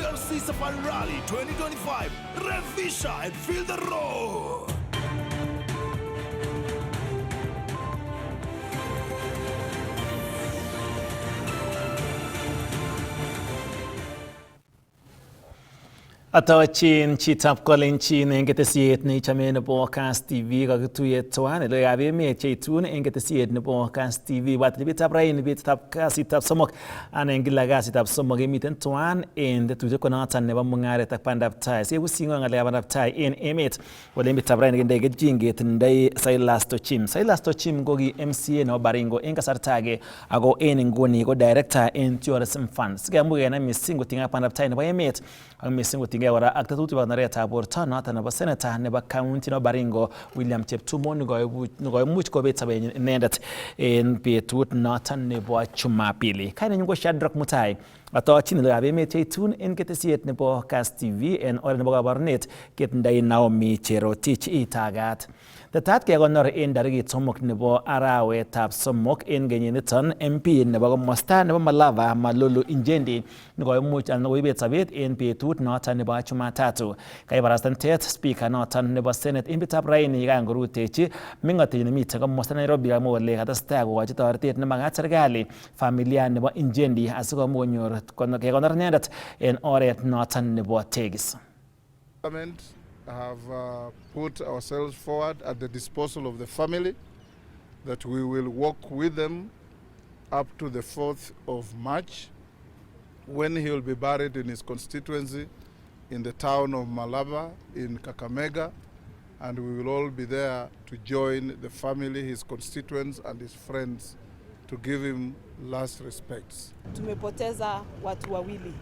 KMC Safari Rally 2025. Revisha and feel the roar. Atawachin chitab kolenjin eng ketesiet neichame nebo Kass TV kakituiyet tuwan logoiwekab emet cheitun eng ketesiet nebo Kass TV watilibetab raini betutab kasitab somok anan eng kila kasitab somok emiten tuwan en tetutiet konoton nebo Mungaret ak Pandaptai siekusing'o ng'alekab Pandaptai en emet ole emitetab raini kindoi kejinget ndoi Silas Tochim. Silas Tochim ko ki MCA nebo Baringo en kasarta age ako en inguni ko director en Tourism Fund. Sikemuch kenai mising kotinygei ak Pandaptai nebo emet ak mising kotinygei kora ak tetutikab konoretab borto noton nebo senator nebo county nebo Baringo William Cheptumo nekoimuch kobet sobenyin inendet en betut noton nebo Jumapili. Kainenyu ko Shadrack Mutai. Atochin logoiwekab emet cheitun en ketesiet nebo Kass TV en oret nebo kabarunet ketindoi Naomi Cherotich itagat. Tetat kekonor en tarikit 3 nebo arawetab 3 en kenyiniton MP nebo komosta nebo Malava Malulu Injendi nekoimuch anan koibet sobet en betut noton nebo Jumatatu. Kaibarasta tet speaker noton nebo Senate en betutab raini kangorutechi meng'otenyin nemiten komosta Nairobi kamwa kole katestai kokochi toretet nemakat serikali familia nebo Injendi asikomuch konyor kekonor inendet en oret noton nebo tegis. Have put ourselves forward at the disposal of the family that we will walk with them up to the 4th of March when he will be buried in his constituency in the town of Malaba in Kakamega, and we will all be there to join the family, his constituents and his friends to give him last respects. Tumepoteza watu wawili,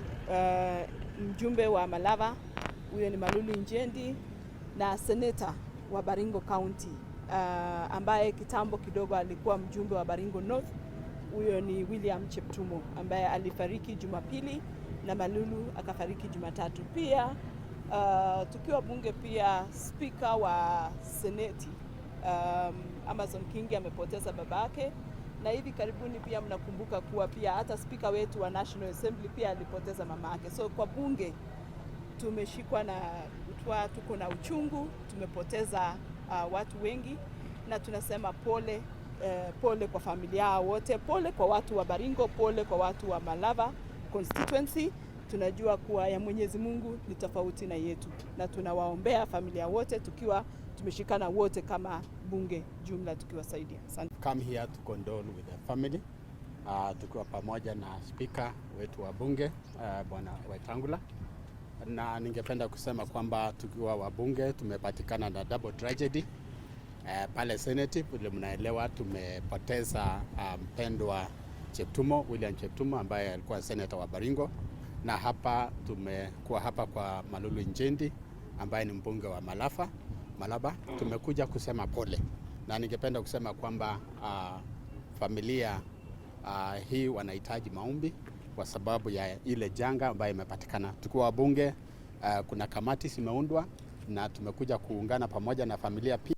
mjumbe wa Malava huyo ni Malulu Injendi na seneta wa Baringo County ambaye kitambo kidogo alikuwa mjumbe wa Baringo North, huyo ni William Cheptumo ambaye alifariki Jumapili na Malulu akafariki Jumatatu. Pia tukiwa bunge pia speaker wa seneti Amazon Kingi amepoteza babake, na hivi karibuni pia mnakumbuka kuwa pia hata speaker wetu wa National Assembly pia alipoteza mamake. So kwa bunge tumeshikwa na utwa, tuko na uchungu, tumepoteza watu wengi na tunasema pole, pole kwa familia wote, pole kwa watu wa Baringo, pole kwa watu wa Malava constituency. Tunajua kuwa ya Mwenyezi Mungu ni tofauti na yetu, na tunawaombea familia wote tukiwa tumeshikana wote kama bunge jumla tukiwasaidia. Come here to condole with the family. Tukiwa pamoja na speaker wetu wa bunge Bwana Wetangula, na ningependa kusema kwamba tukiwa wabunge tumepatikana na double tragedy pale Senate. Vile mnaelewa tumepoteza mpendwa Cheptumo, William Cheptumo ambaye alikuwa senator wa Baringo, na hapa tumekuwa hapa kwa Malulu Injendi ambaye ni mbunge wa Malaba. Tumekuja kusema pole, na ningependa kusema kwamba familia hii wanahitaji maombi kwa sababu ya ile janga ambayo imepatikana. Tukiwa wabunge kuna kamati zimeundwa na tumekuja kuungana pamoja na familia pia.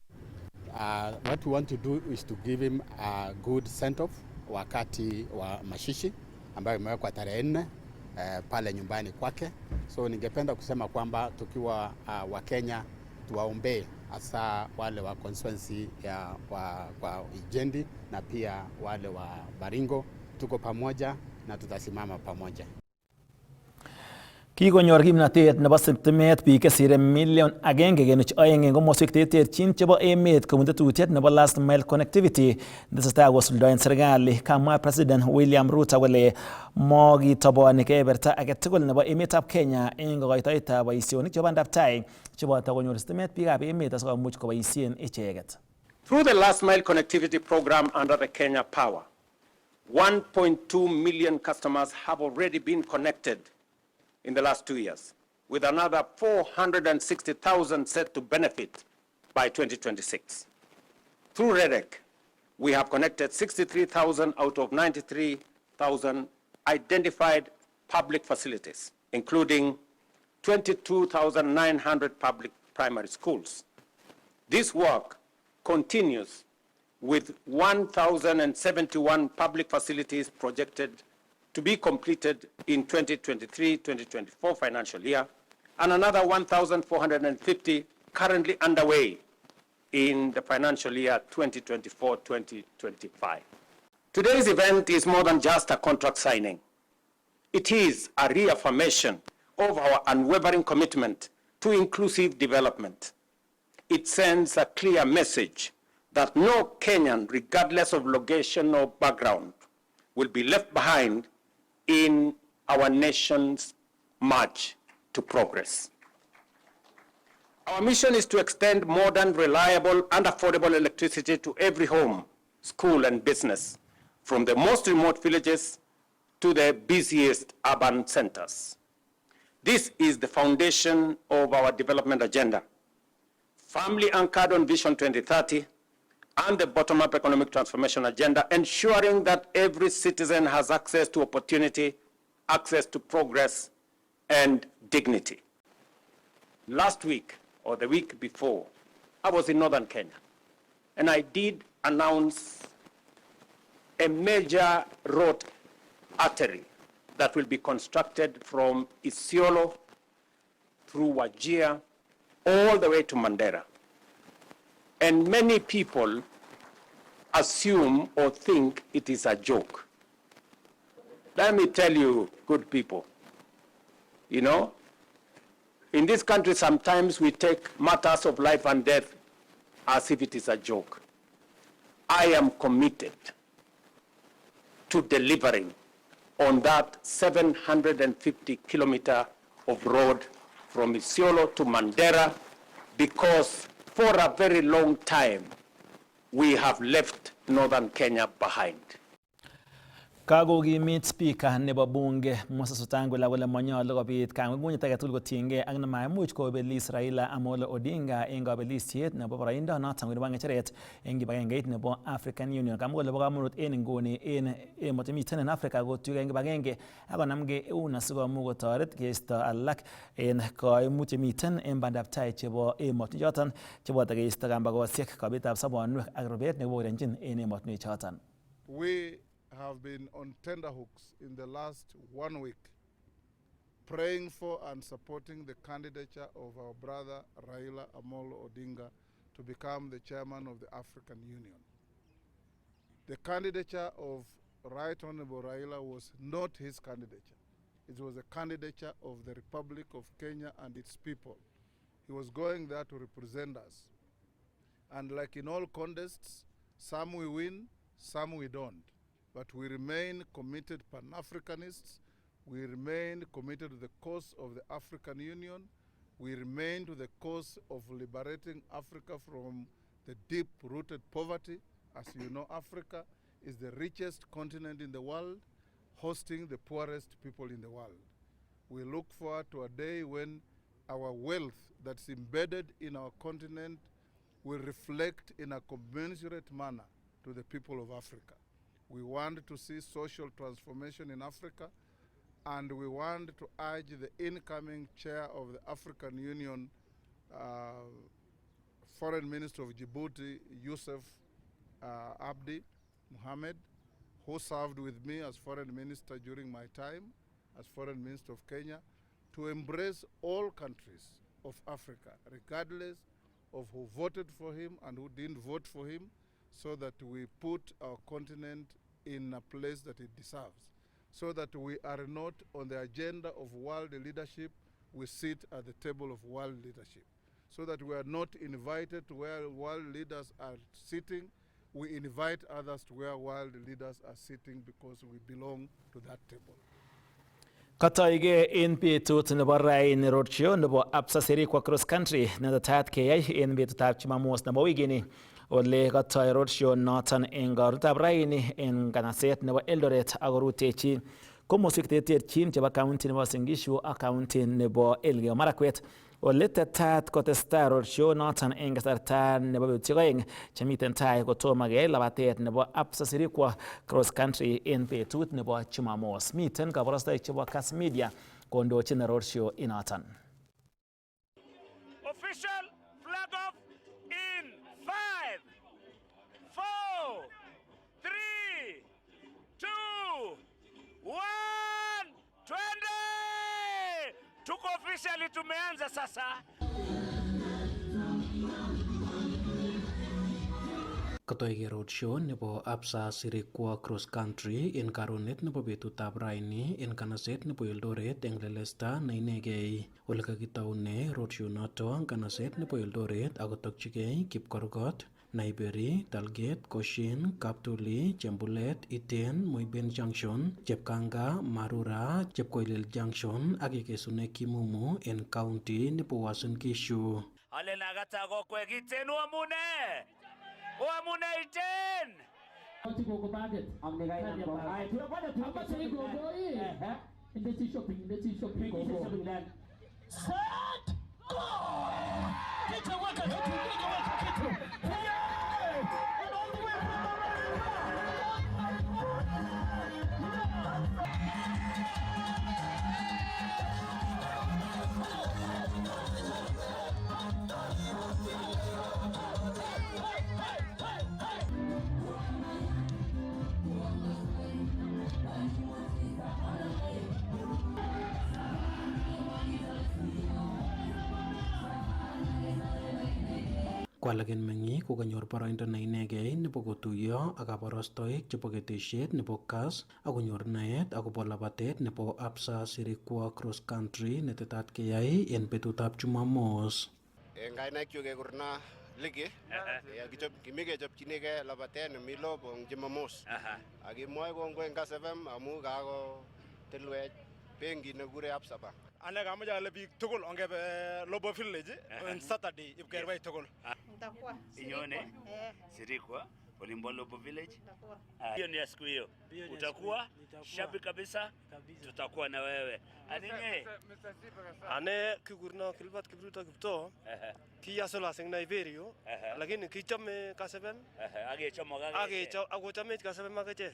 What we want to do is to give him a good send off wakati wa mashishi ambayo imewekwa tarehe 4 pale nyumbani kwake. So ningependa kusema kwamba tukiwa wa Kenya tuwaombee hasa wale wa constituency ya wa Ijendi na pia wale wa Baringo. Tuko pamoja na tutasimama pamoja. Kikonyor kimnatet nebo sitimet biik kesire million 1.2 en komoswek terterchin chebo emet kobun tetutiet nebo last mile connectivity netesetai kosuldaen serikali. Kamwa President William Ruto kole mokitoboni keberta agetugul nebo emetab Kenya en kokoitoetab boisionik chebo Pandaptai cheboto konyor sitimet biikab emet asikomuch koboisien icheget. Through the last mile connectivity program under the Kenya Power, 1.2 million customers have already been connected in the last 2 years, with another 460,000 set to benefit by 2026. Through REDEC, we have connected 63,000 out of 93,000 identified public facilities, including 22,900 public primary schools. This work continues with 1,071 public facilities projected to to be completed in 2023-2024 financial year, and another 1,450 currently underway in the financial year 2024-2025. Today's event is more than just a contract signing. It is a reaffirmation of our unwavering commitment to inclusive development. It sends a clear message that no Kenyan, regardless of location or background, will be left behind in our nation's march to progress. Our mission is to extend modern, reliable, and affordable electricity to every home, school, and business, from the most remote villages to the busiest urban centers. This is the foundation of our development agenda, firmly anchored on Vision 2030 and the bottom-up economic transformation agenda, ensuring that every citizen has access to opportunity, access to progress, and dignity. Last week, or the week before, I was in northern Kenya, and I did announce a major road artery that will be constructed from Isiolo through Wajir all the way to Mandera. And many people assume or think it is a joke. Let me tell you, good people, you know, in this country sometimes we take matters of life and death as if it is a joke. I am committed to delivering on that 750-kilometer of road from Isiolo to Mandera, because for a very long time, we have left northern Kenya behind. Kakokimit Speaker nebo Bunge Moses Wetangula kole manyolu kobit kang'ung'unyet age tugul kotiengei ak nemaimuch kobelis Raila Amolo Odinga eng kabelisiet nebo boroindo noton nebo ng'echeret eng kibagengeit nebo African Union. Kamwa kole bo kamanut en nguni en emotinwek en Africa kotuiyo eng kibagenge ak konamgei eun asikomuch kotoret keisto alak en koimutik chemiten en bandaptai chebo emotinwek choton cheboto keisto kambakosiek, kobetab sobonwek ak rubet nekiborenjin en emotinwek choton. We have been on tenterhooks in the last 1 week, praying for and supporting the candidature of our brother Raila Amolo Odinga to become the chairman of the African Union. The candidature of Right Honorable Raila was not his candidature. It was a candidature of the Republic of Kenya and its people. He was going there to represent us. And like in all contests, some we win, some we don't. But we remain committed Pan-Africanists. We remain committed to the cause of the African Union. We remain to the cause of liberating Africa from the deep-rooted poverty. As you know, Africa is the richest continent in the world, hosting the poorest people in the world. We look forward to a day when our wealth that's embedded in our continent will reflect in a commensurate manner to the people of Africa. We want to see social transformation in Africa, and we want to urge the incoming chair of the African Union, Foreign Minister of Djibouti, Yusuf Abdi Mohammed, who served with me as Foreign Minister during my time as Foreign Minister of Kenya, to embrace all countries of Africa, regardless of who voted for him and who didn't vote for him, so that we put our continent in a place that it deserves, so that we are not on the agenda of world leadership, we sit at the table of world leadership, so that we are not invited to where world leaders are sitting, we invite others to where world leaders are sitting because we belong to that table. Katoige en betut nebo raini roadshow nebo Absa Sirikwa Cross Country netetat keyai en betutab Jumamos nebo wikini. Ole katoi roadshow noton en korutab raini en kanaset nebo Eldoret ak korutechi komoswek terterchin chebo county nebo Singishu ak county nebo Elgeyo Marakwet. Ole tetat kotestai roadshow noton en kasarta nebo betusiek oeng chemiten tai kotomo keyai labatet nebo Absa Sirikwa Cross Country en betut nebo Jumamos. Miten kabarastaik chebo Kass Media kondochin roadshow inoton. Official flag off in 5, 4, 3, 2, 1. Officially tumeanza sasa. Katoige roadshow nebo Absa Sirikwa Cross Country en karonet nebo betutab raini en kanaset nebo Eldoret eng lelesta na inegei. Ole kakitaune roadshow noto kanaset nebo Eldoret akotokchigei Kipkorgot, Naiberi, Talget, Koshin, Kaptuli, Chembulet, Iten, Moiben Junction, Chepkanga, Marura, Chepkoilel Junction ak ikesune Kimumu en county nebo Uasin Gishu. Ale nagata go kwegiten uamune. Uamune iten. Ati go baget. Amne gai na go. Ai tunakwenda tunakwenda sisi go hii. Indeti shopping go. Set. Go. Kitu weka kitu. Kwalagen mengi kokanyor boroindo na inegei nebo kotuiyo ak kabarastoik chebo ketesiet nebo CAS akonyor naet akobo labatet nebo Absa Sirikwa Cross Country netetat keyai en betutab Jumamos. Kainaik chu kekurna ligi kimi kechopchinigei labatet nemi Lobong Jumamos. Akimwoe kongoi eng Kass FM amu kako tilwech benki nekure Absa Bank. Ane kamache ale biik tugul ongebe Lobo Village on Saturday ipkerwai tugul. Nitakuwa. Inyone? Sirikwa. Ulimbo Lobo Village? Hiyo ni siku hiyo. Utakuwa shabiki kabisa. Tutakuwa na wewe. Anine? Ane kikurna Kilbat Kipruto Kipto. Kiyasola sing Naiberio. Lakini kichome Kass FM. Akochome Kass FM akache.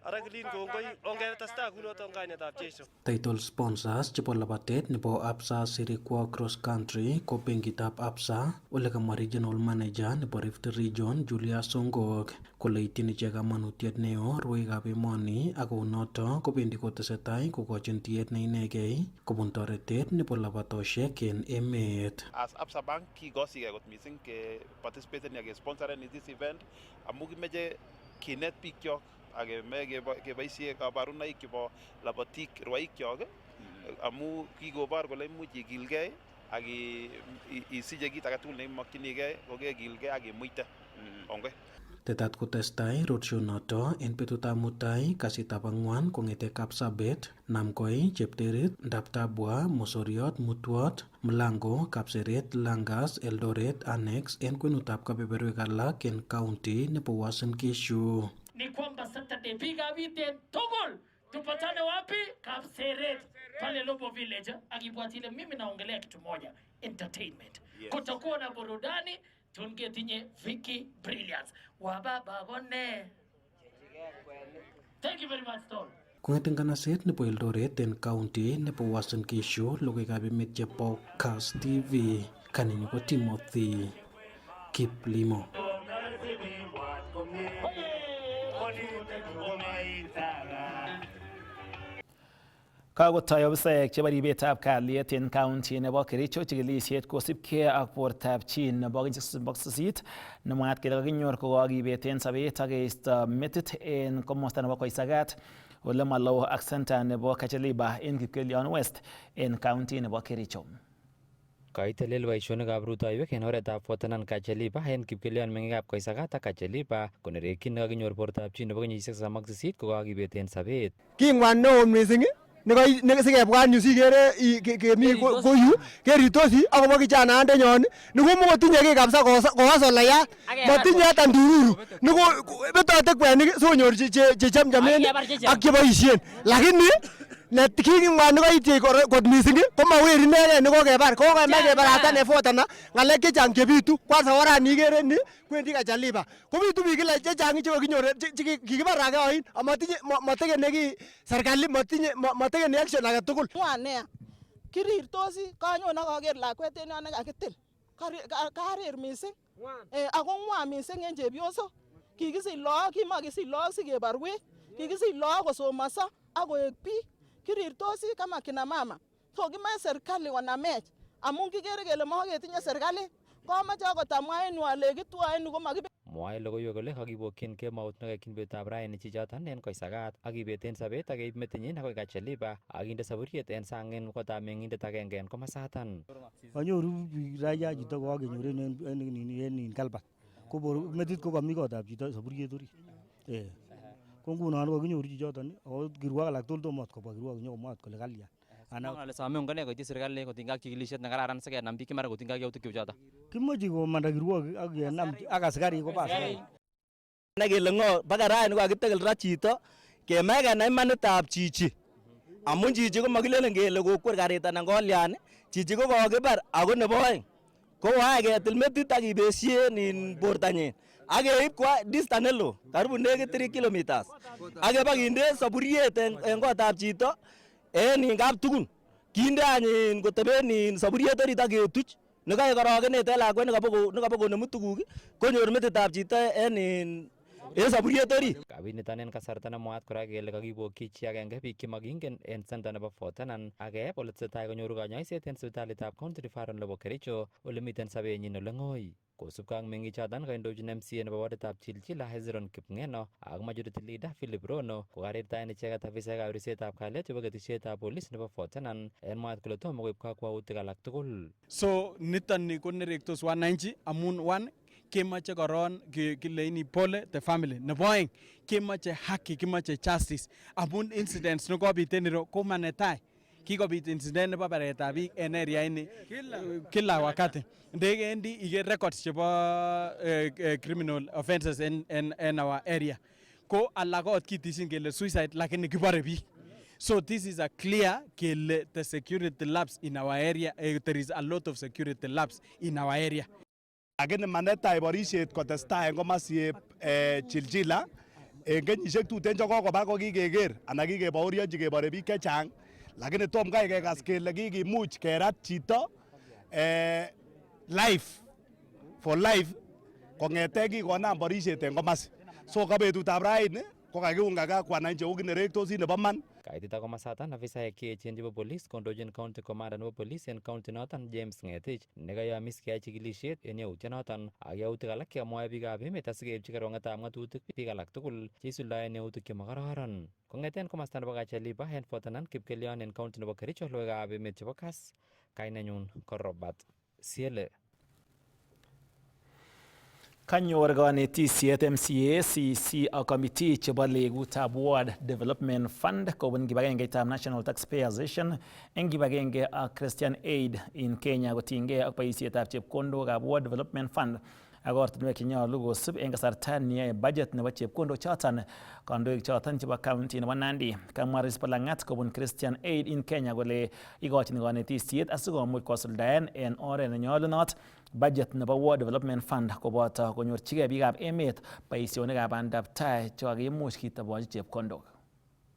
Ara kilin kongoi ongebe tasta kunoto kainetab Jeiso. Title sponsors chebo labatet nebo Absa Sirikwa Cross Country ko benkitab Absa, ole kamwa regional manager nebo Rift Region Julia Songok kole ityin ichek kamanutiet neo rwoikab emoni ako noto kobendi kotesetai kokochin tiet ne inegei kobun toretet nebo labatosiek en emet. As Absa Bank kikosigei kot missing ke participate ni ke sponsor in this event amu kimeche kinet bikyok akeme keboisie kabarunoik chebo labatik rwaikyok amu kikobor kole imuch ikilgei ak isiche kit age tugul neimokyinigei kokekilgei ak imuite. Ongoi. Tetat kotestai roadshow noto en betutab mutai kasitab ang'wan kong'ete Kapsabet, Namkoi, Chepterit, Ndaptabwa, Mosoriot, Mutwot, Mlango, Kapseret, Langas, Eldoret, Annex en kwenutab kebeberwek alak en county nebo Uasin Gishu. Ni kwamba Saturday piga weekend tugul tupatane wapi? Kapseret pale Lobo Village. Akibwatile mimi naongelea kitu moja, entertainment. Kutakuwa na burudani, tungetinye Vicky Brilliance. Wababa bone. Thank you very much, Tom. Kong'eten kanaset nebo Eldoret en county nebo Uasin Gishu, logoiwekab emet chebo Kass TV, kaninyu ko Timothy Kiplimo. Kakotoi ofisaek chebo ribetab kalyet en county nebo Kericho chikilisiet kosibkei ak bortab chi nebo kenyisiek 8 nemwaat kele kakinyor kokokibet en sobet ak keisto metit en komosta nebo Koisagat ole maloo ak center nebo Kacheliba en Kipkelion West en county nebo Kericho. Kaitelel boisionikab rutoiwek en oretab Fortanan Kacheliba en Kipkelion meng'ikab Koisagat ak Kacheliba konerekyin nekakinyor bortab chi nebo kenyisiek 38 kokokibet en sobet. Kingwan neo missing sikebwan yu sikere kemi koyu keritosi akobo kijanandenyon nikomokotinye kiy kabisa kowas olayat motinye hata ndururu betote kwenik sikonyor chechamchamen ak cheboisien lakini kingwan nikoitye kot missing komaweri inegen nikokebar kokemach kebaratan en Fortana ng'alek chechang chebitu kwanza orani ikere ni kwendi Kachaliba kobitu biik kila chechang chekokinyor kikibar age oin motekene kiy serikali motekene action age tugul. Nea kirirtosi kanyon akaker lakwet en yon nekakitil karir missing ako ng'wan missing en chepyosok kikisich look kimakisich look sikebarwech kikisich look kosomoso ak koek biik kirirtosi kama kina mama So kimae serikali wanamech amun kikere kele maketinye serikali komache akot amwa en yu ale kitwoe en yu komakibe. Mwae logoiwek kole kakibokyin kemout nekakyin betutab raini chichoton en koisakat ak kibeten sobet ak keib metinyin akoi Kacheliba ak kinde saburiet en sang en kotab meng'indet agenge en komasatan. Kanyoru biik raia chito kokakenyor en Kalbat. Ko metit ko kami kotab chito saburiet orit. Ko ngunon kakinyoru chichoton ako kirwok alak tugul tomo kobwa kirwok nyokomwat kole kalyan. Ale some ongone koityi serikali kotinygei ak chikilisiet nekararan sikenam biik chemara kotinygei ak yautik cheu choton. Kimoche komanda kirwok ak kenam ak askarik koba askarik. Nai kele ng'o baka raini kokakitekel ra chito kemach kenai imanitab chichi amun chichi komakilelen kele kokwer karit anan kolyan, chichi ko kokibar ako nebo oeng ko wae ketil metit ak kibesien in bortanyin ak keib kwa distance neloo karibu nekit 3 kilometers ak kebakinde saburiet en kotab chito en kaptugun kinde any koteben saburiet orit ak ketuch nekai korokenet en lakwet nekabo konemu tuguk konyor metitab chito en saburiet orit. Kabiniton en kasarta nemwaat kora kele kakibokyi chi agenge biik chemakingen en center nebo Fort Tenan ak keeb ole tesetai konyoru kanyoiset en sipitalitab County Referral nebo Kericho ole miten sobenyin ole ng'oi. Kosubkei ak meng'ichoton kaindochin MCA nebo waditab Chilchila Hezron Kipng'eno ak Majority Leader Philip Rono kokarirtaen icheket afisaekab ribsetab kalyet chebo ketesietab polis nebo Fort Tenan en mwaet kole tomo koib kakwautik alak tugul. So niton ni ko nerektos wananchi amun one kemoche koron kileini pole the family. Nebo oeng kemoche haki, kemoche justice amun incidents nekobit en ireu ko manetai. Kikobit incident nebo baretab biik en area ini kila wakati. Ndekendi iker records chebo criminal offences en our area. Ko alak ot kitishin kele suicide lakini kibore biik. So this is a clear kele the security lapse in our area. There is a lot of security lapse in our area. Lakini manetai borishet kotestai en komasieb Chilchila en kenyisiek tuten chekokoba ko kikeker anan kikebaorionchi kebore biik chechang, lakini tom kai kekas kele kikimuch kerat chito life for life kong'ete kikonam borishet en komasi. So ka betutab raini ko kakiungaka wananchi ko kinerektosi nebo man. Kaitit ak komasatan afisaek cheechen chebo polis kondochin county commander nebo polis en county noton James Ng'etich nekayomis keyai chikilisiet en yautyonoton ak yautik alak chemwoe biikab emet asikeipchi kerkong'etab ng'atutik biik alak tugul cheisuldaen yautik chemakororon. Kong'eten komasta nebo Kacheliba en Fort Tenan Kipkelion en county nebo Kericho logoiwekab emet chebo Kass, kainenyun ko Robert Siele. Kanyor kanetisiet MCA, CC ak committee chebo legutab Ward Development Fund kobun kibagengeitab National Taxpayer Association eng kibagenge ak Christian Aid in Kenya kotinygei ak boisietab chepkondokab Ward Development Fund ak ortinwek chenyolu kosub eng kasarta neyoe budget nebo chepkondok choton. Kandoik choton chebo county nebo Nandi kamwa Rispa Lang'at kobun Christian Aid in Kenya kole ikochin kanetisiet asikomuch kosuldaen en oret nenyolunot budget nebo Ward Development Fund koboto konyorchigei biikab emet boisionikab bandaptai chekakimuch kitobochi chepkondok.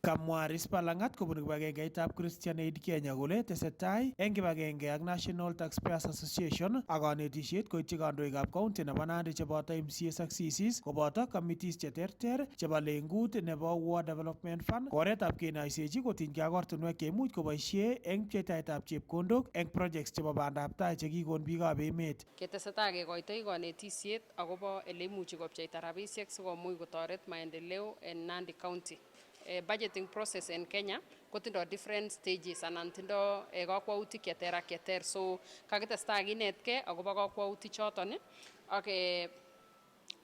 Kamwa Rispa Lang'at kobun kibagengeitab Christian Aid Kenya kole tesetai eng kibagenge ak National Taxpayers Association ak kanetisiet koityi kandoikab county nebo Nandi cheboto MCAs ak CCs koboto committees cheterter chebo lengut nebo Ward Development Fund oretab kenoisechi kotinygei ak ortinwek cheimuch koboisie eng pcheitaetab chepkondok eng projects chebo bandaptai chekikon biikab emet. Ketesetai kekoitoi kanetisiet akobo ele imuchi kopcheita rabisiek sikomuch kotoret maendeleo en Nandi County. Budgeting process in Kenya kotindo different stages anan tindo kakwautik cheter ak cheter, so kakitestai kinetkei akobo kakwautik choton ak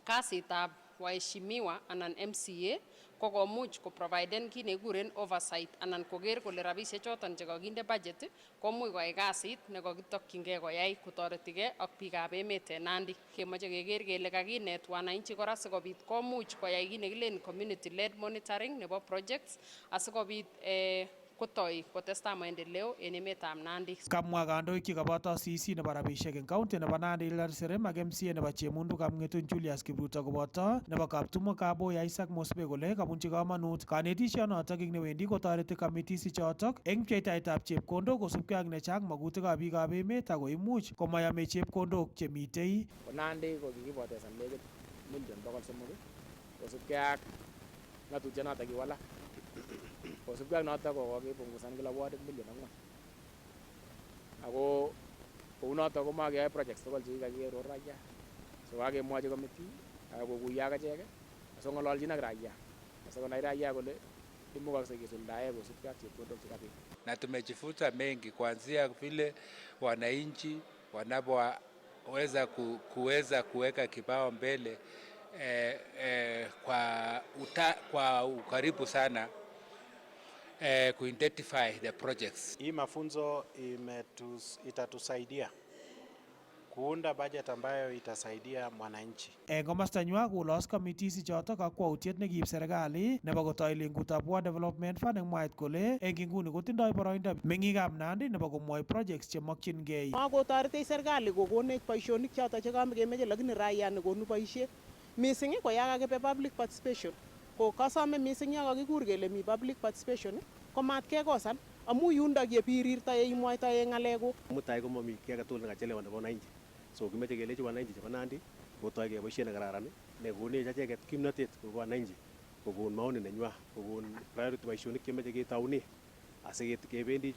kasitab waheshimiwa anan MCA ko komuch ko providen kit nekikuren oversight anan koker kole rabisiek choton chekakinde budget komuch koyai kasit nekakitokyingei koyai kotoretigei ak biikab emet en Nandi. Kemoche keker kele kakinet wananchi kora sikobit komuch koyai kit nekilen community led monitoring nebo projects asikobit kotoi kotestai maendeleo en emetab Nandi. Kamwa kandoik chekaboto CC nebo rabisiek eng county nebo Nandi Hilary Serem ak MCA nebo Chemundu Kapng'etun Julius Kipruto koboto nebo Kaptumo Kaboya Isaac Mosbe kole kabunchi kamanut kanetisionotok ing newendi kotoreti committees ichotok eng pcheitaetab chepkondok kosubkei ak nechang magutikab biikab emet ako imuch komayame chepkondok chemitei. Nandi ko kikipotesan nekit million 300 kosubkei ak ng'atutyonotok kiwalak. Kosubkei ak notok ko kokipungusan kila wardit million 4. ako kounoto komakeyai projects tugul chekikakiror raia. So kakemwochi committee kokuyo ak achek asong'ololchin ak raia asikonai raia kole imukakse kisuldae kosubkei ak chepkondok chekabit. Na tumejifunza mengi kuanzia vile wananchi wanapoweza kuweka kibao mbele kwa ukaribu sana kuidentify the projects. Hii mafunzo itatusaidia kuunda budget ambayo itasaidia mwananchi. Komastanywa kolos committees choto kakwautiet nekiib serikali nebo kotoi lengutab World Development Fund eng mwaet kole eng inguni kotindoi boroindo meng'ikab Nandi nebo komwoi projects chemokyingei. Makotoretech serikali kokonech boisionik choto chekamekemeche, lakini raia nekonu boisiet mising ko ya kakibe public participation. Ko kasome mising ya kakikur kele mi public participation ko matkekosan amu yundok yebirirta yeimwoitoe ng'alekuk. Mutai komami kiy age tugul nekachelewan nebo wananchi. So kimeche kelechi wananchi chebo Nandi kotoi keboisie nekararan nekonech acheket kimnotet ko wananchi kokon maoni nenywa, kokon priority boisionik chemeche ketoune asikebendi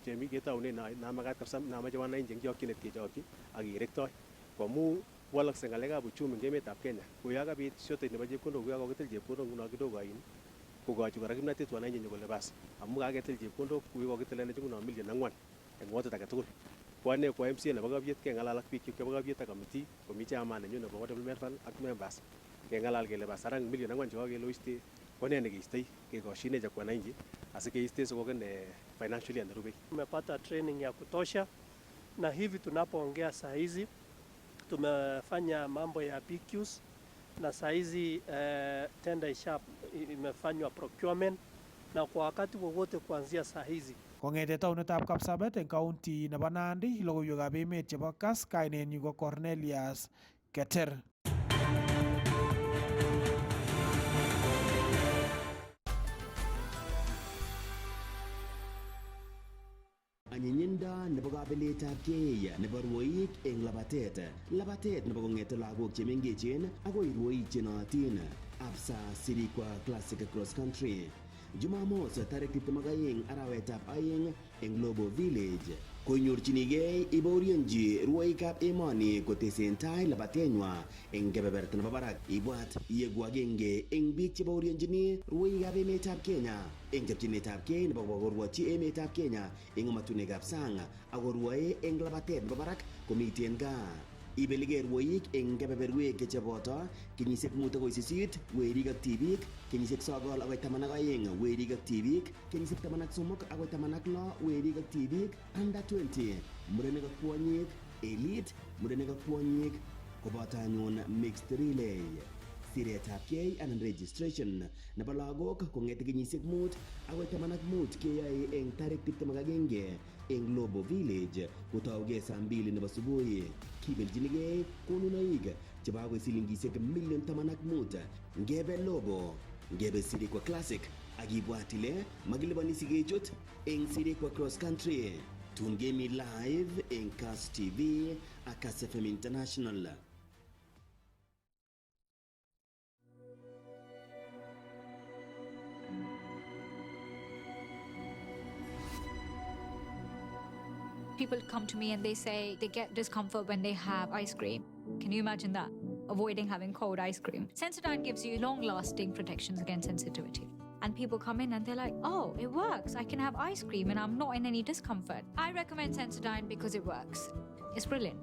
chemi ketoune na makat kabisa namache wananchi eng chokchinet kechokchi ak kerektoi komu walakse ng'alekab uchumi eng emetab Kenya. Ko ya kabit shortage nebo chepkondok ya kokitil chepkondok nguno kidogo ain kokochi kora kimnotet wananchi nyokole bas amu kaketil chepkondok kuwi kokitilene nguno million 4 eng wotet age tugul. Kwane kwa MCA nebo Kabiet keng'alal ak biik chebo Kabiet ak committee komi chairman nenyu nebo World Development Fund ak members keng'alal kele bas arang million 4 chekakeloiste kone nekeistoi kekoshine cha wananchi asikeiste sikoken financially anerubei. Tumepata training ya kutosha na hivi tunapoongea saa hizi tumefanya mambo ya PQs na saa hizi tender imefanywa procurement na kwa wakati wowote kuanzia saa hizi. Kong'ete taunetab Kapsabet eng county nebo Nandi, logoiwekab emet chebo Kass, kainenyu ko Cornelius Keter. Anyinyindo nebo kabeletab kei nebo rwoik eng labatet nebo kong'ete lagok chemengechen akoi rwoik chenootin. Absa Sirikwa Classic Cross Country Jumamos tarik 22 arawetab 2 eng Lobo Village. Konyorchinigei ibaurienji rwoikab emoni kotesentai labatenywa eng kebeberta nebo barak. Ibwat iegu agenge eng biik chebaurienjini rwoikab emetab Kenya eng chopchinetab kei nebo korwotyi emetab Kenya eng emotunwekab sang akorwoe eng labatet nebo barak komiten gaa. Ibelige rwoik eng kebeberwek cheboto kenyisiek 5 akoi 8 werik ak tibik, kenyisiek 9 akoi 12 werik ak tibik, kenyisiek 13 akoi 16 werik ak tibik, under 20 murenik ak kwonyik, elite murenik ak kwonyik koboto anyun mixed relay. Siretab kei anan registration nebo lagok kong'ete kenyisiek 5 akoi 15 keyoe eng tarik 21 eng Lobo Village kotauge saa 2 nebo subui. Kibeljinigei konunoik chebo akoi silingisiek 15,000,000. Ngebe Lobo, ngebe Sirikwa Classic akibwat ile makilipani sikechut eng Sirikwa Cross Country. Tun gemi live eng Kass TV ak Kass FM International. People come to me and they say they get discomfort when they have ice cream. Can you imagine that? Avoiding having cold ice cream. Sensodyne gives you long-lasting protections against sensitivity. And people come in and they're like, oh, it works. I can have ice cream and I'm not in any discomfort. I recommend Sensodyne because it works. It's brilliant.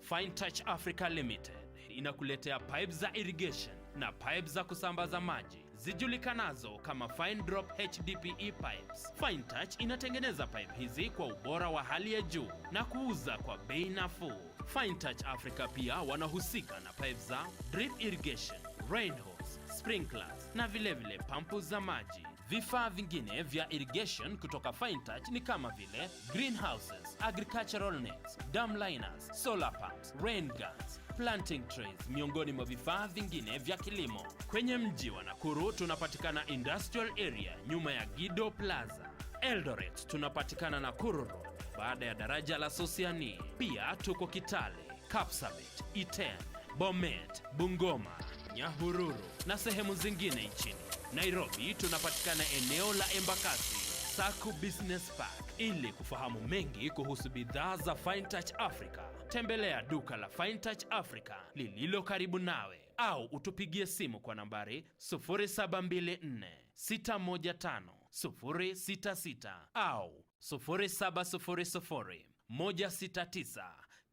Fine Touch Africa Limited inakuletea pipes za irrigation na pipes za kusambaza maji zijulikanazo kama Fine Drop HDPE pipes. Fine Touch inatengeneza pipe hizi kwa ubora wa hali ya juu na kuuza kwa bei nafuu. Fine Touch Africa pia wanahusika na pipes za drip irrigation, rain hose, sprinklers na vilevile pampu za maji. Vifaa vingine vya irrigation kutoka Fine Touch ni kama vile greenhouses, agricultural nets, dam liners, solar pumps, rain guns, planting trays miongoni mwa vifaa vingine vya kilimo. Kwenye mji wa Nakuru tunapatikana Industrial Area nyuma ya Gido Plaza. Eldoret tunapatikana Nakuru Road baada ya daraja la Sosiani. Pia tuko Kitale, Kapsabet, Iten, Bomet, Bungoma, Nyahururu na sehemu zingine nchini. Nairobi tunapatikana eneo la Embakasi, Saku Business Park. Ili kufahamu mengi kuhusu bidhaa za Fine Touch Africa, tembelea duka la Fine Touch Africa lililo karibu nawe au utupigie simu kwa nambari 0724 615 066 au 0700 169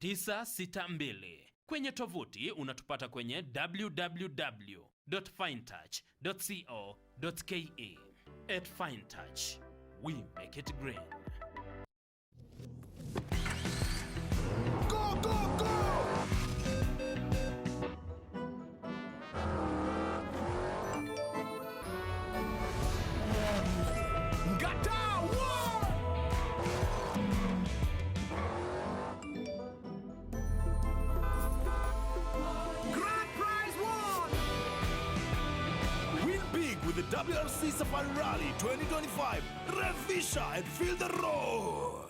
962. Kwenye tovuti unatupata kwenye www.finetouch.co.ke. At Fine Touch, we make it green. Go, go, go! With the WRC Safari Rally 2025, Revisha and feel the roar!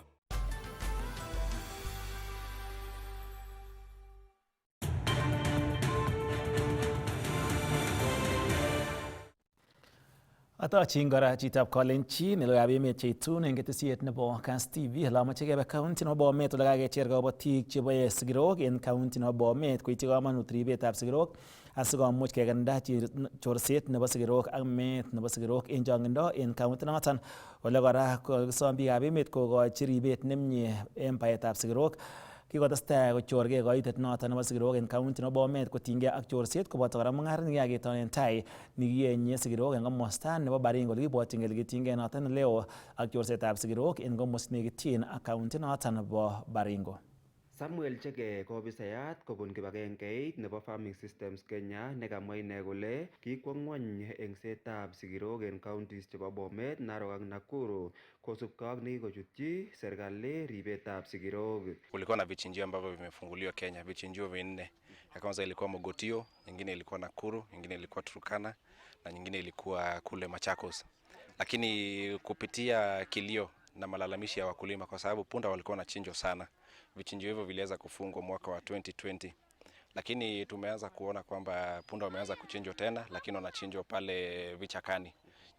Atochin kora chitab Kalenjin neloab emet cheitun eng ketesiet nebo Kass TV lamoche kebe county nebo Bomet ole kakecher kabotik cheboe sigirok en county nebo Bomet koityi komonut ribetab sigirok asikomuch kekirinda chorset nebo sigirok ak meet nebo sigirok en chongindo en county noton. Ole kora kokisom biikab emet kokochi ribet nemie en baetab sigirok. Kikotestai kochorgei koitet noton nebo sigirok en county nebo Bomet kotinygei ak chorset koboto kora mung'aret nekikaketonen tai nekiyenye sigirok en komosta nebo Baringo lekibwotyin kele kitinygei noton leo ak chorsetab sigirok en komosta nekityin ak county noton nebo Baringo. Samuel Chege ko ofisayat kobun kibagengeit nebo Farming Systems Kenya nekamwa ine kole kikwo ng'wony engsetab sigirok en counties chebo Bomet, Narok ak Nakuru kosubkei ak nekikochutyi serikali ribetab sigirok. Kulikuwa na vichinjio ambavyo vimefunguliwa Kenya, vichinjio vinne. Ya kwanza ilikuwa Mogotio, nyingine ilikuwa Nakuru, nyingine ilikuwa Turkana na nyingine ilikuwa kule Machakos. Lakini kupitia kilio na malalamishi ya wakulima, kwa sababu punda walikuwa na chinjo sana, vichinjio hivyo viliweza kufungwa mwaka wa 2020. Lakini tumeanza kuona kwamba punda wameanza kuchinjwa tena, lakini wanachinjwa pale vichakani.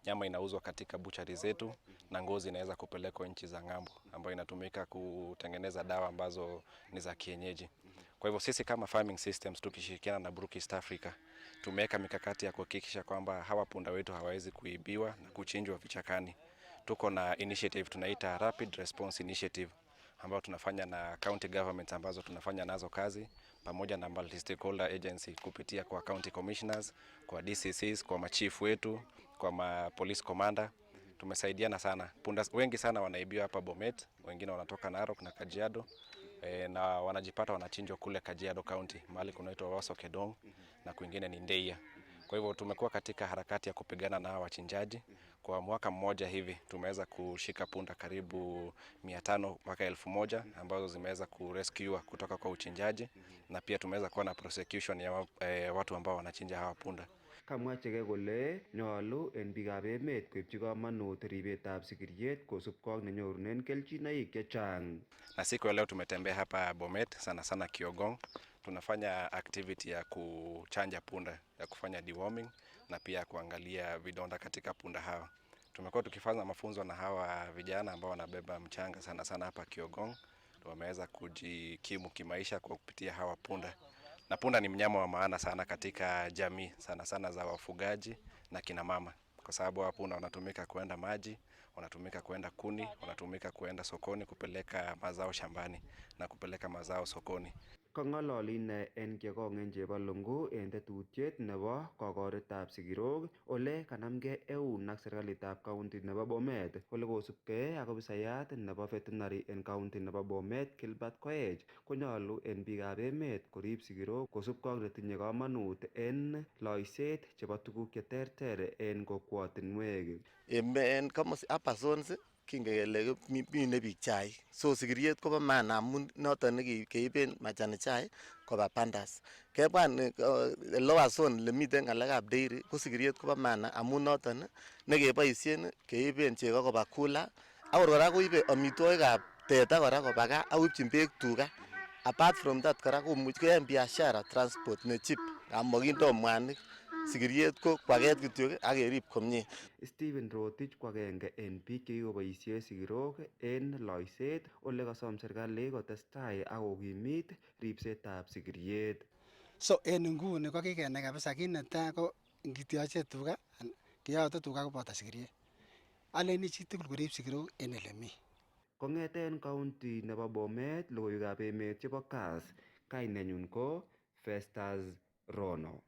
Nyama inauzwa katika buchari zetu na ngozi inaweza kupelekwa nchi za ng'ambo ambayo inatumika kutengeneza dawa ambazo ni za kienyeji. Kwa hivyo sisi kama Farming Systems tukishirikiana na Brook East Africa tumeweka mikakati ya kuhakikisha kwamba hawa punda wetu hawawezi kuibiwa na kuchinjwa vichakani. Tuko na initiative tunaita Rapid Response Initiative ambayo tunafanya na county governments ambazo tunafanya nazo kazi pamoja na multi-stakeholder agency kupitia kwa county commissioners, kwa DCCs, kwa machief wetu, kwa police commander. Tumesaidiana sana. Punda wengi sana wanaibiwa hapa Bomet, wengine wanatoka Narok na Kajiado na wanajipata wanachinjwa kule Kajiado County, mahali kunaitwa Waso Kedong na kwingine ni Ndeia. Kwa hivyo tumekuwa katika harakati ya kupigana na wachinjaji. Kwa mwaka mmoja hivi tumeweza kushika punda karibu 500 mpaka 1000 ambazo zimeweza kurescue kutoka kwa uchinjaji, na pia tumeweza kuwa na prosecution ya watu ambao wanachinja hawa punda. Kamwa Chege kole nyolu en biikab emet koipchi komonut ribetab sigiriet kosubkei ak nenyorunen kelchinoik chechang. Na siku ya leo tumetembea hapa Bomet, sana sana Kiogong. Tunafanya activity ya kuchanja punda, ya kufanya deworming na pia kuangalia vidonda katika punda hawa. Tumekuwa tukifanya mafunzo na hawa vijana ambao wanabeba mchanga sana sana hapa Kiogong. Wameweza kujikimu kimaisha kwa kupitia hawa punda. Na punda ni mnyama wa maana sana katika jamii, sana sana za wafugaji na kina mama. Kwa sababu hawa punda wanatumika kuenda maji, wanatumika kuenda kuni, wanatumika kuenda sokoni kupeleka mazao shambani na kupeleka mazao sokoni. Kong'ololi ine en Kiogong en Chebalungu en tetutiet nebo kokoretab sigirok ole kanamgei eun ak serikalitab county nebo Bomet ole kosubkei ak ofisayat nebo veterinary en county nebo Bomet Gilbert Koech konyolu en biikab emet korib sigirok kosubkei ak netinye komonut en loiset chebo tuguk cheterter en kokwotinwek. En upper zones kingele mine biik chaik, so sigiriet kobo maana amun noton nekeiben majani chai koba pandas. Kebwan lower zone lemiten ng'alekab dairy ko sigiriet kobo maana amun noton nekeboisien keiben chego koba kula, ak kora koibe amitwogikab teta kora koba gaa ak koipchin beek tuga. Apart from that kora komuch koyaen biashara transport ne cheap Amakindo mwanik. Sigiriet ko kwaget kityo ak kerib komie. Stephen Rotich ko agenge en biik chekikoboisie sigirok en loiset ole kasom serikali kotestai ak kokimit ripsetab sigiriet. So en inguni ko kikenai kabisa kit netai ko ngityoche tuga kiyote tuga koboto sigiriet. Aleni chitugul korib sigirok en elemi. Kong'eten county nebo Bomet, logoiwekab emet chebo Kass, kainenyun ko Festus Rono.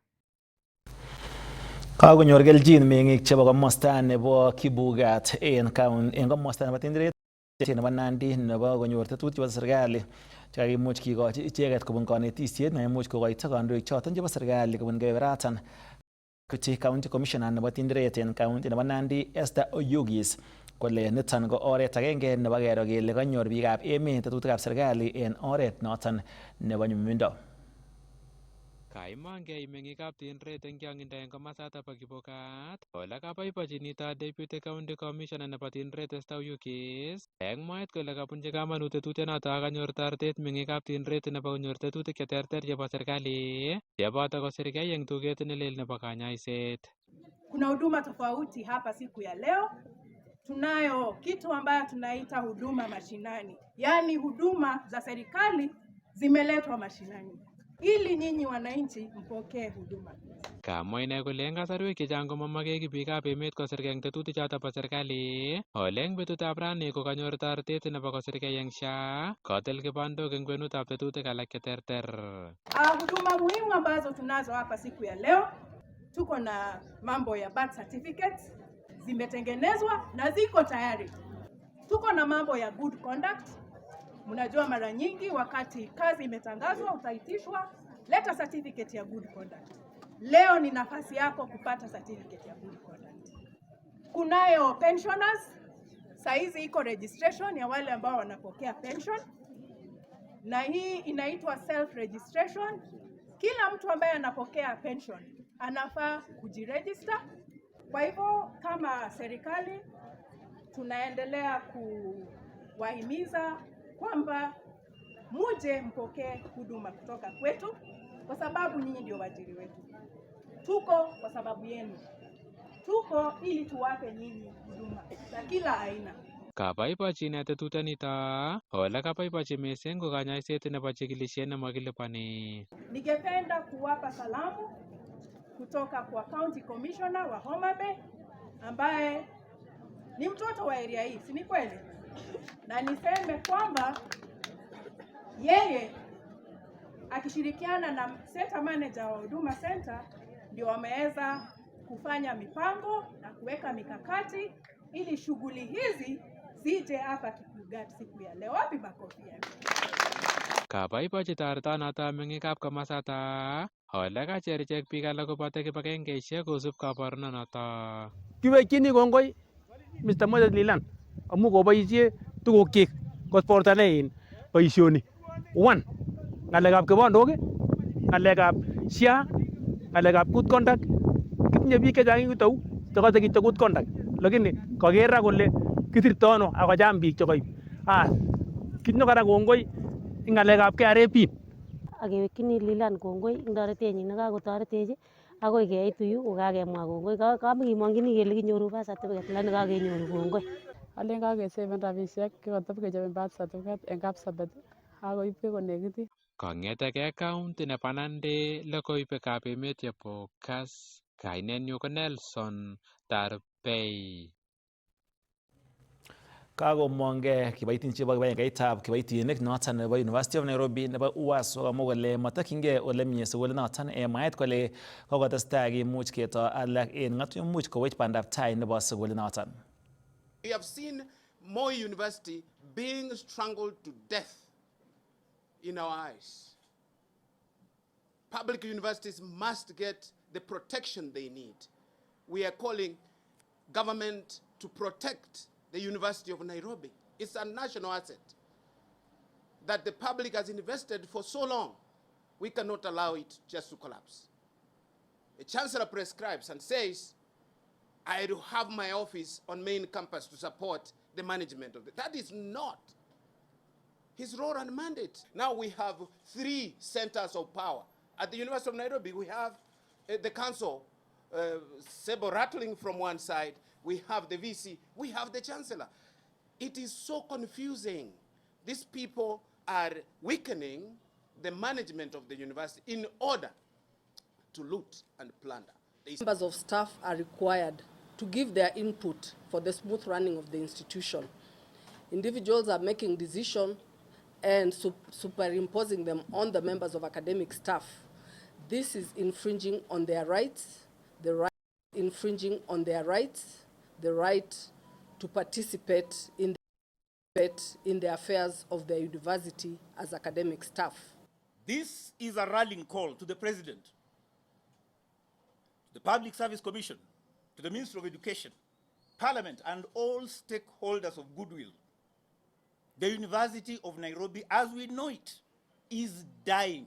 Kakonyor kelchin meng'ik chebo komosta nebo Kibugat en komosta nebo Tinderet nebo Nandi nebo konyor tetutik chebo serikali chekakimuch kikochi icheket kobun konetisiet neimuch kokoito kandoik choton chebo serikali kobun kebeberatan. County Commissioner nebo Tinderet en county nebo Nandi Esther Oyugis kole niton ko oret agenge nebo kero kele kanyor biikab emet tetutikab serikali en oret noton nebo nyumnyumindo. Kaimangei meng'ikab Tinderet eng chang'indo eng komasatak bo Kibugat. Ole kaboiboichinito Deputy County Commissioner nebo Tinderet Esther Oyugis eng mwaet kole kabunchi kamanut tetutyonoto ak kanyor toretet meng'ikab Tinderet nebo konyor tetutik cheterter chebo serikali cheboto kosirgei eng tuget nelel nebo kanyoiset. Kuna huduma tofauti hapa siku ya leo. Tunayo kitu ambayo tunaita huduma mashinani, yaani huduma za serikali zimeletwa mashinani ili nyinyi wananchi mpokee huduma. Kamwa ine kole eng kasarwek chechang komamake biikab emet kosirgei eng tetutik choto bo serikali. Ole eng betutab rani ko kanyor toretet nebo kosirgei eng SHA kotil kibandok eng kwenutab tetutik alak cheterter. Huduma muhimu ambazo tunazo hapa siku ya leo, tuko na mambo ya birth certificates zimetengenezwa na ziko tayari. Tuko na mambo ya good conduct. Mnajua mara nyingi wakati kazi imetangazwa utaitishwa leta certificate ya good conduct. Leo ni nafasi yako kupata certificate ya good conduct. Kunayo pensioners, saizi iko registration ya wale ambao wanapokea pension. Na hii inaitwa self registration. Kila mtu ambaye anapokea pension anafaa kujiregister. Kwa hivyo kama serikali tunaendelea kuwahimiza kwamba muje mpokee huduma kutoka kwetu kwa sababu nyinyi ndio waajiri wetu. Tuko kwa sababu yenu. Tuko ili tuwape nyinyi huduma za kila aina. Kabaibachi ine tetutionito ole kabaibachi mising ko kanyoiset nebo chikilisiet nemakilipani. Ningependa kuwapa salamu kutoka kwa County Commissioner wa Homa Bay ambaye ni mtoto wa area hii, si ni kweli? Na niseme kwamba yeye akishirikiana na center manager wa Huduma Center ndio wameweza kufanya mipango na kuweka mikakati ili shughuli hizi zije hapa Kibugat siku ya leo. Wapi makofi yake? Kabaibachi taretonoto meng'ikab komasata ole kacher ichek biik alak koboto kibagengeisiek kosub kaborunonoto. Kiwekchini kongoi Mr. Moses Lilan amu koboisie tugukyik kosportane boisioni. 1. Ng'alekab kibondok, ng'alekab SHA, ng'alekab good conduct. Kitinye biik chechang yutou chekose kityo good conduct, lakini kaker kole kisirto ano akocham biik chekoib. Kitinye kora kongoi ng'alekab KRA pin. Akewekchini Lilan kongoi eng toretenyin nekakotoretech akoi keit yu kokakemwa kongoi. Kamikimongchini kele kinyoru birth certificate lakini kakenyoru kongoi. Alen kakeseven rabisiek kikotob kechoben birth certificate eng Kapsabet akoib konekit. Kong'eteke county nebo Nandi logoiwekab emet chebo Kass, kainenyu ko Nelson Tarbei. Kakomong'e kiboitinik chebo kibagengeitab kiboitinik noton nebo University of Nairobi nebo UASU kamwa kole motokyingei ole mie sugulinoton mwaet kole kokotestai kimuch ketoi alak en ng'atutik kowech pandaptai nebo sugulinoton. We have seen Moi University being strangled to death in our eyes. Public universities must get the protection they need. We are calling government to protect the University of Nairobi. It's a national asset that the public has invested for so long. We cannot allow it just to collapse. The chancellor prescribes and says, I have my office on main campus to support the management of it. That is not his role and mandate. Now we have 3 centers of power At the University of Nairobi, we have the council, saber rattling from one side, we have the VC, we have the chancellor. It is so confusing. These people are weakening the management of the university in order to loot and plunder. Members of staff are required to give their input for the smooth running of the institution. Individuals are making decisions and superimposing them on the members of academic staff. This is infringing on their rights, the right to participate in the affairs of the university as academic staff. This is a rallying call to the President, the Public Service Commission, to the Ministry of Education, Parliament, and all stakeholders of goodwill. The University of Nairobi, as we know it, is dying.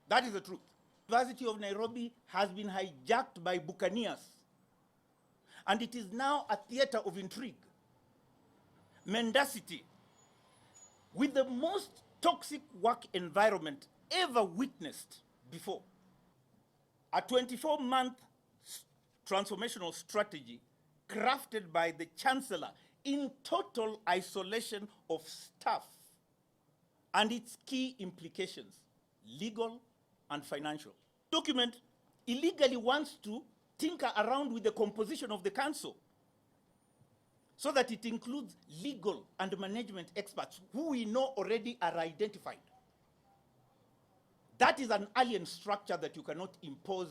That is the truth. The University of Nairobi has been hijacked by buccaneers, and it is now a theater of intrigue, mendacity, with the most toxic work environment ever witnessed before. A 24-month transformational strategy crafted by the Chancellor in total isolation of staff and its key implications, legal and financial. Document illegally wants to tinker around with the composition of the council so that it includes legal and management experts who we know already are identified. That is an alien structure that you cannot impose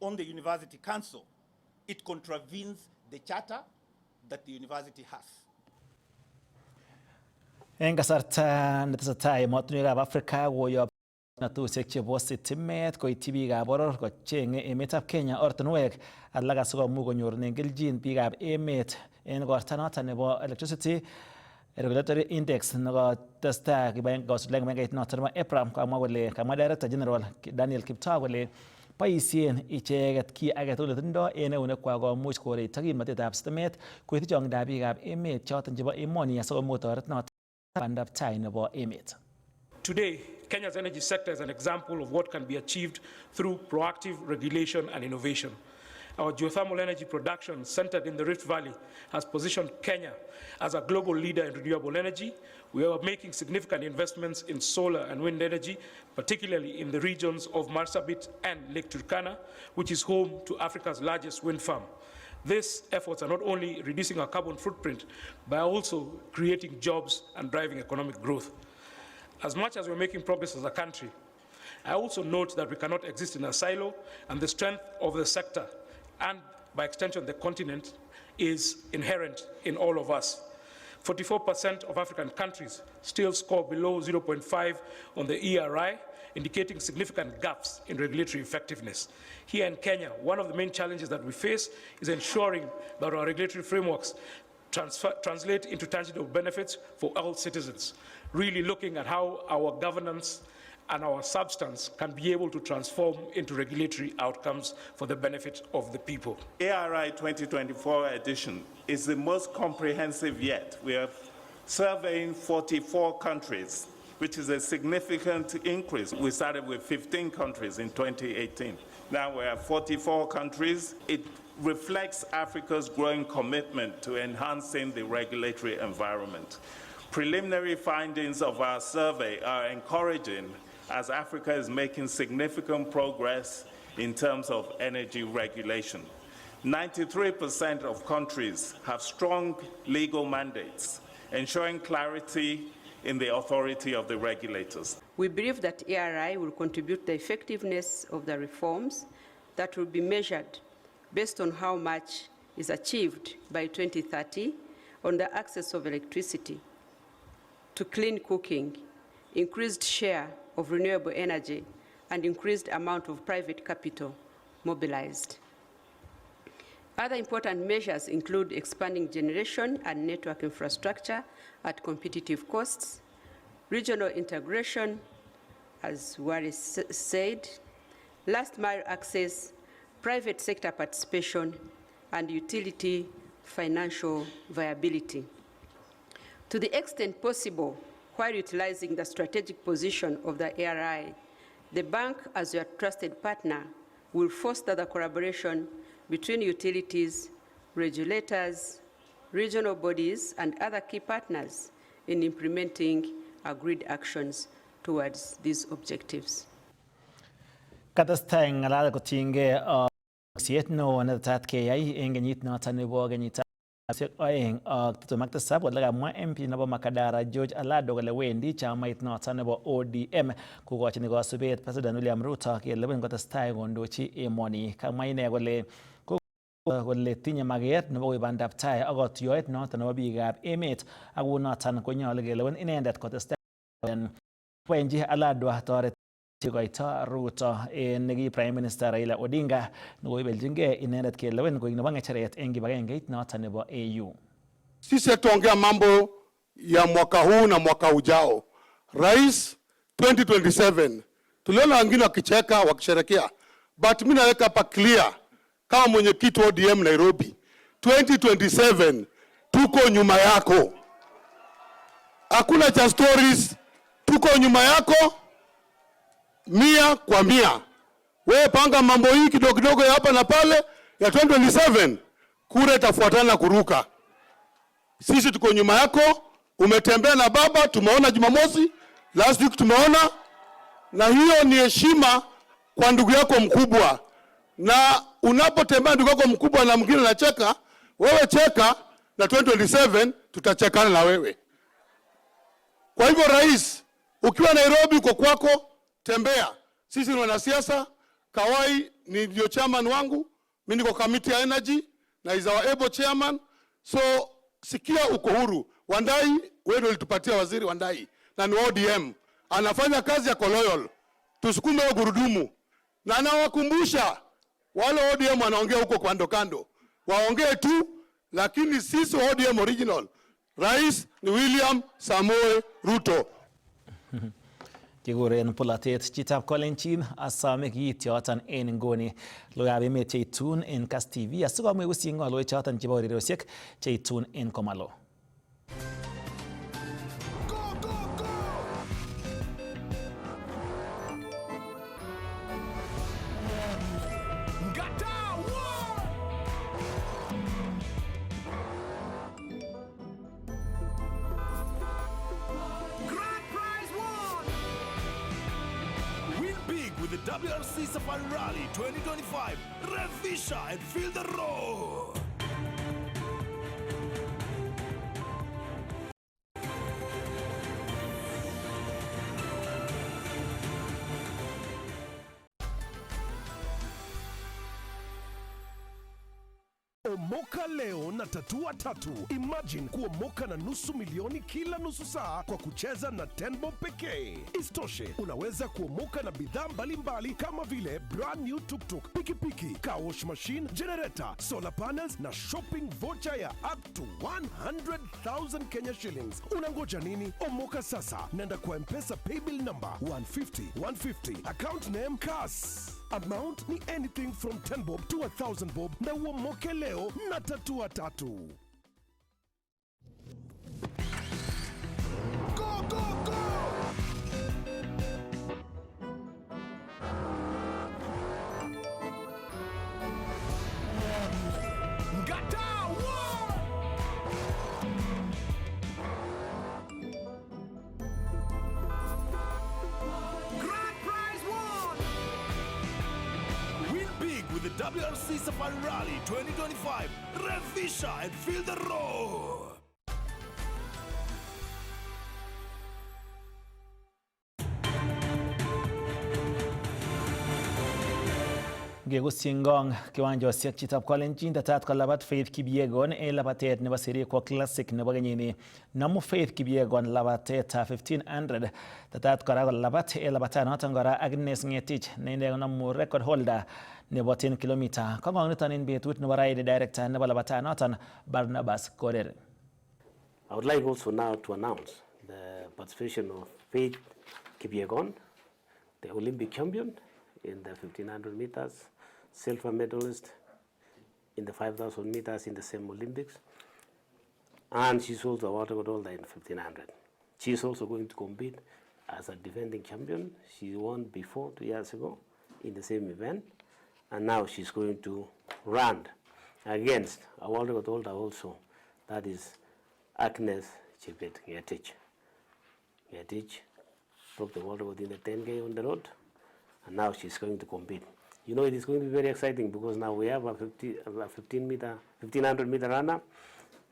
on the university council. It contravenes the charter that the university has. En kasarta netesetai emotinwekab Afrika koyob ng'atusiek chebo sitimet koityi biikab boror kocheng'e emetab Kenya ortinwek alak asikomuch konyorunen kelchin biikab emet en igorta noton nebo Electricity Regulatory Index nekotestai kosubkei kibagengeit noton nebo EPRA kamwa Director General Daniel Kiptoo kole boisien icheket kiy age tugul netindoi en eunekwak komuch koreito kimnotetab sitimet koityi chong'indab biikab emet choton chebo emoni asikomuch toret noton Pandaptai nebo emet. Today, Kenya's energy sector is an example of what can be achieved through proactive regulation and innovation. Our geothermal energy production centered in the Rift Valley has positioned Kenya as a global leader in renewable energy. We are making significant investments in solar and wind energy, particularly in the regions of Marsabit and Lake Turkana, which is home to Africa's largest wind farm. These efforts are not only reducing our carbon footprint, but also creating jobs and driving economic growth. As much as we're making progress as a country, I also note that we cannot exist in a silo, and the strength of the sector, and by extension the continent, is inherent in all of us. 44% of African countries still score below 0.5 on the ERI, indicating significant gaps in regulatory effectiveness. Here in Kenya, one of the main challenges that we face is ensuring that our regulatory frameworks translate into tangible benefits for all citizens, really looking at how our governance and our substance can be able to transform into regulatory outcomes for the benefit of the people. ARI 2024 edition is the most comprehensive yet. We are surveying 44 countries, which is a significant increase. We started with 15 countries in 2018. Now we're at 44 countries. It reflects Africa's growing commitment to enhancing the regulatory environment. Preliminary findings of our survey are encouraging as Africa is making significant progress in terms of energy regulation. 93% of countries have strong legal mandates, ensuring clarity in the authority of the regulators. We believe that ARI will contribute to the effectiveness of the reforms that will be measured based on how much is achieved by 2030 on the access of electricity to clean cooking, increased share of renewable energy, and increased amount of private capital mobilized. Other important measures include expanding generation and network infrastructure at competitive costs, regional integration, as Wari said, last mile access, private sector participation, and utility financial viability. To the extent possible, while utilizing the strategic position of the ARI The bank, as your trusted partner, will foster the collaboration between utilities, regulators, regional bodies, and other key partners in implementing agreed actions towards these objectives. Katasteng ngalal kotinge siet no netat keyai eng kenyit noton nebo kenyit oeng ak tumaktasab wala kamwa MP nebo Makadara George Alado kole wendi chamait noton nebo ODM kokochin kosubet President William Ruto kelewen kotestai kondochi emoni. Kamwa ine kole tinye maket nebo koib bandaptai ak kotioet noton nebo biikab emet ak noton konyolu kelewen inendet kotestai. Wenji Alado toret koito Ruto negi Prime Minister Raila Odinga nekoibeljingei inendet kelewen koik nebo ng'echeret eng kibagengeit noton nebo AU. Sisi tuongea mambo ya mwaka huu na mwaka ujao. Rais 2027 tuliona wengine wakicheka wakisherekea, but mimi naweka hapa clear kama mwenyekiti wa ODM Nairobi, 2027 tuko nyuma yako. Hakuna cha stories, tuko nyuma yako 100%. Wewe panga mambo hii kidogo kidogo ya hapa na pale, ya 2027 kura itafuatana kuruka. Sisi tuko nyuma yako, umetembea na baba, tumeona Jumamosi, last week tumeona, na hiyo ni heshima kwa ndugu yako mkubwa. Na unapotembea ndugu yako mkubwa na mwingine anacheka, wewe cheka, na 2027 tutachekana na wewe. Kwa hivyo rais, ukiwa Nairobi uko kwako, tembea. Sisi ni wanasiasa, Kawai ni ndio chairman wangu, mimi niko committee ya energy na is our able chairman. So sikia uko huru. Wandai, wewe ndio ulitupatia waziri Wandai na ni ODM. Anafanya kazi ya loyal. Tusukume gurudumu. Na nawakumbusha wale ODM wanaongea huko kando kando. Waongee tu, lakini sisi ODM original. Rais ni William Samoei Ruto. Kiguren polatet chitab Kolenjin asome kiityoton en nguni logoiwek emet cheitun en Kass TV asikomuch kusich ng'olwek choton chebo ureriosiek cheitun en komalo. With the WRC Safari Rally 2025, Revisha and feel the roar. Omoka leo na tatua tatu. Imagine kuomoka na nusu milioni kila nusu saa kwa kucheza na 10 bob pekee. Isitoshe, unaweza kuomoka na bidhaa mbalimbali kama vile brand new tuk-tuk, pikipiki, car wash machine, generator, solar panels na shopping voucher ya up to 100,000 Kenya shillings. Unangoja nini? Omoka sasa. Nenda kwa M-Pesa paybill number 150 account name Kass. Amount ni anything from 10 bob to 1,000 bob na uomoke leo na tatua tatu. Go, go, go! Ngata! With the WRC Safari Rally 2025, Revisha and feel the roar. Gekusingong kiwanjosiek chitab Kolenjin tatat kolabat Faith Kipyegon en labatet nebo Sirikwa Classic nebo kenyini. Namu Faith Kipyegon labatet 1500 tatat kora kolabat en labatanoton kora Agnes Ngetich ne ine konamu record holder nebo 10 km. Kong'ong'niton en betut nebo ride director nebo labatanoton Barnabas Korir. I would like also now to announce the participation of Faith Kipyegon, the Olympic champion in the 1500 meters, silver medalist in the 5,000 meters in the same Olympics, and she's also a world record holder in 1500. She's also going to compete as a defending champion. She won before 2 years ago in the same event, and now she's going to run against a world record holder also, that is Agnes Chebet Ngetich. Ngetich broke the world record in the 10K on the road, and now she's going to compete. You know, it is going to be very exciting because now we have a 1500 meter runner,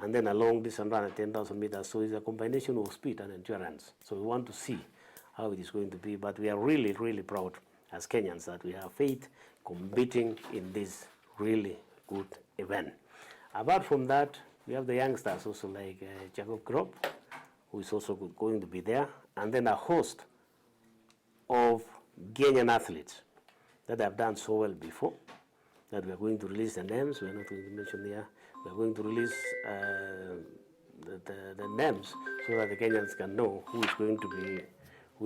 and then a long distance runner, 10,000 meters. So it's a combination of speed and endurance. So we want to see how it is going to be, but we are really, really proud as Kenyans that we have Faith competing in this really good event. Apart from that, we have the youngsters also like Jacob Grob, who is also going to be there, and then a host of Kenyan athletes that have done so well before, that we are going to release the names. We are not going to mention here. We are going to release the names so that the Kenyans can know who is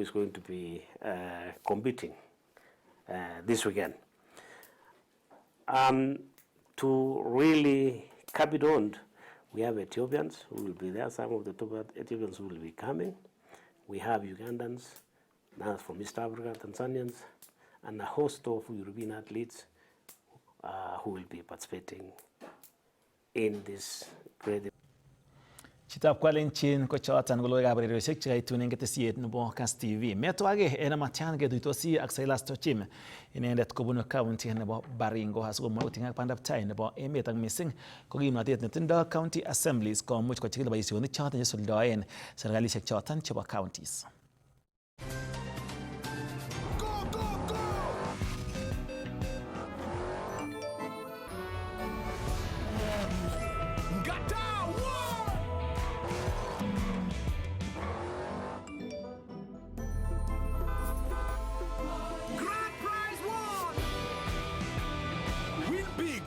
going to be competing this weekend. To really cap it on, we have Ethiopians who will be there. Some of the top Ethiopians will be coming. We have Ugandans, now from East Africa, Tanzanians, and a host of European athletes who will be participating in this great event. Chitab Kwalenchin ko choton ko logoiwekab ureriosiek chekaitun eng ketesiet nebo Kass TV. Metwage en amatyan ketuitosi ak Silas Tochim inendet kobunu county nebo Baringo asikomwa kotinye ak Pandaptai nebo emet ak missing ko kimnotet netindoi county assemblies komuch kochikil boisionik choton chesuldoen serkalisiek choton chebo counties.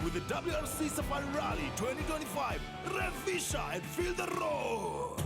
With the WRC Safari Rally 2025, Rev Fisher and feel the road.